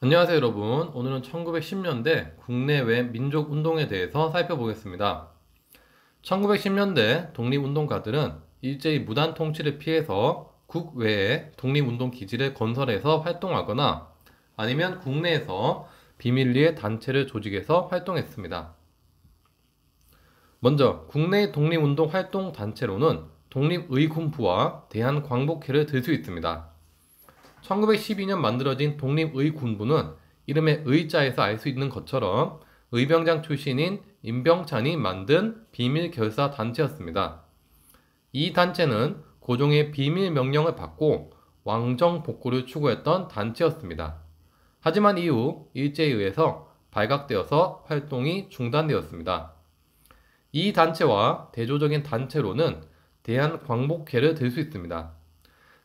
안녕하세요 여러분. 오늘은 1910년대 국내외 민족운동에 대해서 살펴보겠습니다. 1910년대 독립운동가들은 일제히 무단 통치를 피해서 국외에 독립운동 기지를 건설해서 활동하거나 아니면 국내에서 비밀리에 단체를 조직해서 활동했습니다. 먼저 국내 독립운동 활동 단체로는 독립의군부와 대한광복회를 들 수 있습니다. 1912년 만들어진 독립의군부는 이름의 의자에서 알 수 있는 것처럼 의병장 출신인 임병찬이 만든 비밀결사 단체였습니다. 이 단체는 고종의 비밀 명령을 받고 왕정 복구를 추구했던 단체였습니다. 하지만 이후 일제에 의해서 발각되어서 활동이 중단되었습니다. 이 단체와 대조적인 단체로는 대한광복회를 들 수 있습니다.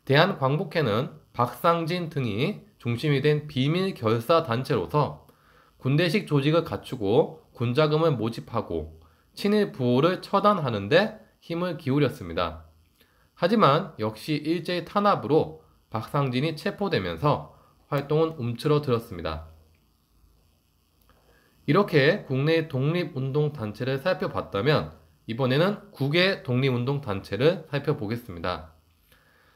대한광복회는 박상진 등이 중심이 된 비밀 결사 단체로서 군대식 조직을 갖추고 군자금을 모집하고 친일 부호를 처단하는 데 힘을 기울였습니다. 하지만 역시 일제의 탄압으로 박상진이 체포되면서 활동은 움츠러들었습니다. 이렇게 국내의 독립운동 단체를 살펴봤다면 이번에는 국외 독립운동 단체를 살펴보겠습니다.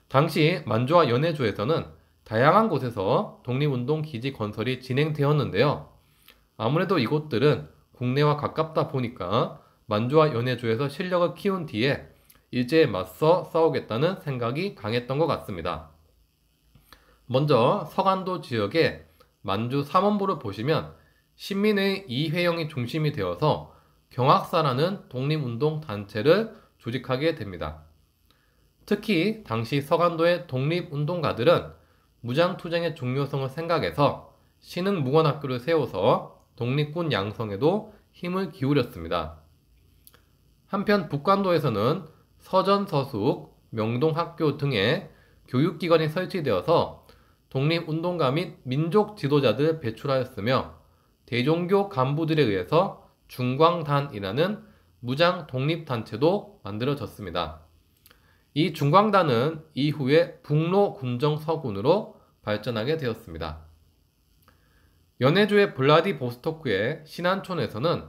당시 만주와 연해주에서는 다양한 곳에서 독립운동 기지 건설이 진행되었는데요. 아무래도 이곳들은 국내와 가깝다 보니까 만주와 연해주에서 실력을 키운 뒤에 일제에 맞서 싸우겠다는 생각이 강했던 것 같습니다. 먼저 서간도 지역의 만주 삼원부를 보시면 신민의 이회영이 중심이 되어서 경학사라는 독립운동 단체를 조직하게 됩니다. 특히 당시 서간도의 독립운동가들은 무장투쟁의 중요성을 생각해서 신흥무관학교를 세워서 독립군 양성에도 힘을 기울였습니다. 한편 북간도에서는 서전서숙, 명동학교 등의 교육기관이 설치되어서 독립운동가 및 민족 지도자들을 배출하였으며 대종교 간부들에 의해서 중광단이라는 무장 독립단체도 만들어졌습니다. 이 중광단은 이후에 북로군정서군으로 발전하게 되었습니다. 연해주의 블라디보스토크의 신안촌에서는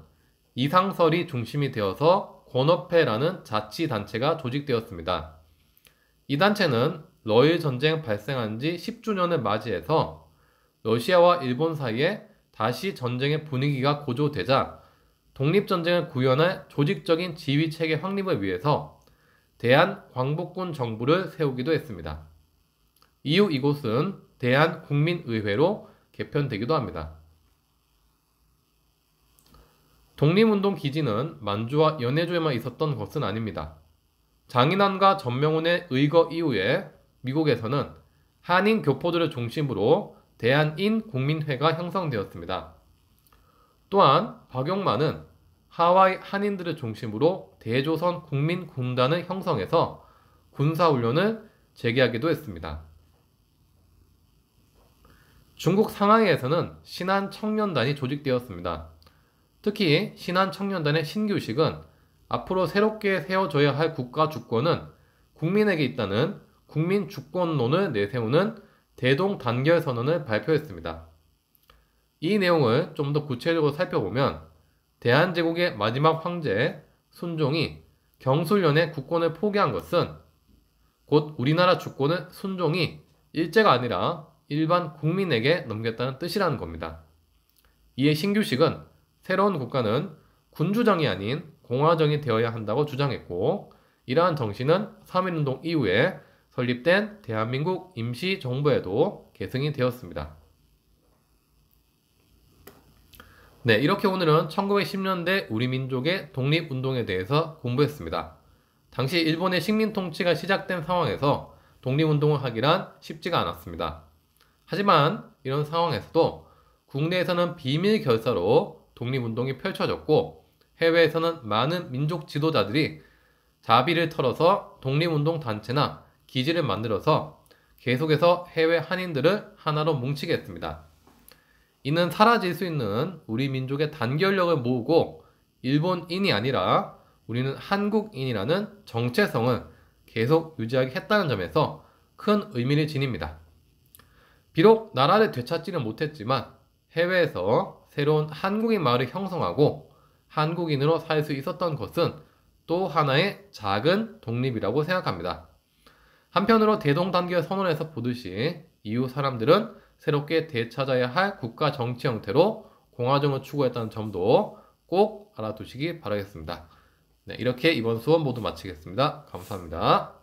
이상설이 중심이 되어서 권업회라는 자치단체가 조직되었습니다. 이 단체는 러일 전쟁 발생한 지 10주년을 맞이해서 러시아와 일본 사이에 다시 전쟁의 분위기가 고조되자 독립전쟁을 구현할 조직적인 지휘체계 확립을 위해서 대한광복군 정부를 세우기도 했습니다. 이후 이곳은 대한국민의회로 개편되기도 합니다. 독립운동 기지는 만주와 연해주에만 있었던 것은 아닙니다. 장인환과 전명훈의 의거 이후에 미국에서는 한인 교포들을 중심으로 대한인국민회가 형성되었습니다. 또한 박용만은 하와이 한인들을 중심으로 대조선 국민군단을 형성해서 군사훈련을 재개하기도 했습니다. 중국 상하이에서는 신한청년단이 조직되었습니다. 특히 신한청년단의 신규식은 앞으로 새롭게 세워져야 할 국가 주권은 국민에게 있다는 국민주권론을 내세우는 대동단결선언을 발표했습니다. 이 내용을 좀 더 구체적으로 살펴보면 대한제국의 마지막 황제 순종이 경술련의 국권을 포기한 것은 곧 우리나라 주권을 순종이 일제가 아니라 일반 국민에게 넘겼다는 뜻이라는 겁니다. 이에 신규식은 새로운 국가는 군주정이 아닌 공화정이 되어야 한다고 주장했고, 이러한 정신은 3.1운동 이후에 설립된 대한민국 임시정부에도 계승이 되었습니다. 네, 이렇게 오늘은 1910년대 우리 민족의 독립운동에 대해서 공부했습니다. 당시 일본의 식민 통치가 시작된 상황에서 독립운동을 하기란 쉽지가 않았습니다. 하지만 이런 상황에서도 국내에서는 비밀 결사로 독립운동이 펼쳐졌고, 해외에서는 많은 민족 지도자들이 자비를 털어서 독립운동 단체나 기지를 만들어서 계속해서 해외 한인들을 하나로 뭉치게 했습니다. 이는 사라질 수 있는 우리 민족의 단결력을 모으고 일본인이 아니라 우리는 한국인이라는 정체성을 계속 유지하게 했다는 점에서 큰 의미를 지닙니다. 비록 나라를 되찾지는 못했지만 해외에서 새로운 한국인 마을을 형성하고 한국인으로 살 수 있었던 것은 또 하나의 작은 독립이라고 생각합니다. 한편으로 대동단계를 선언해서 보듯이 이후 사람들은 새롭게 되찾아야 할 국가 정치 형태로 공화정을 추구했다는 점도 꼭 알아두시기 바라겠습니다. 네, 이렇게 이번 수업 모두 마치겠습니다. 감사합니다.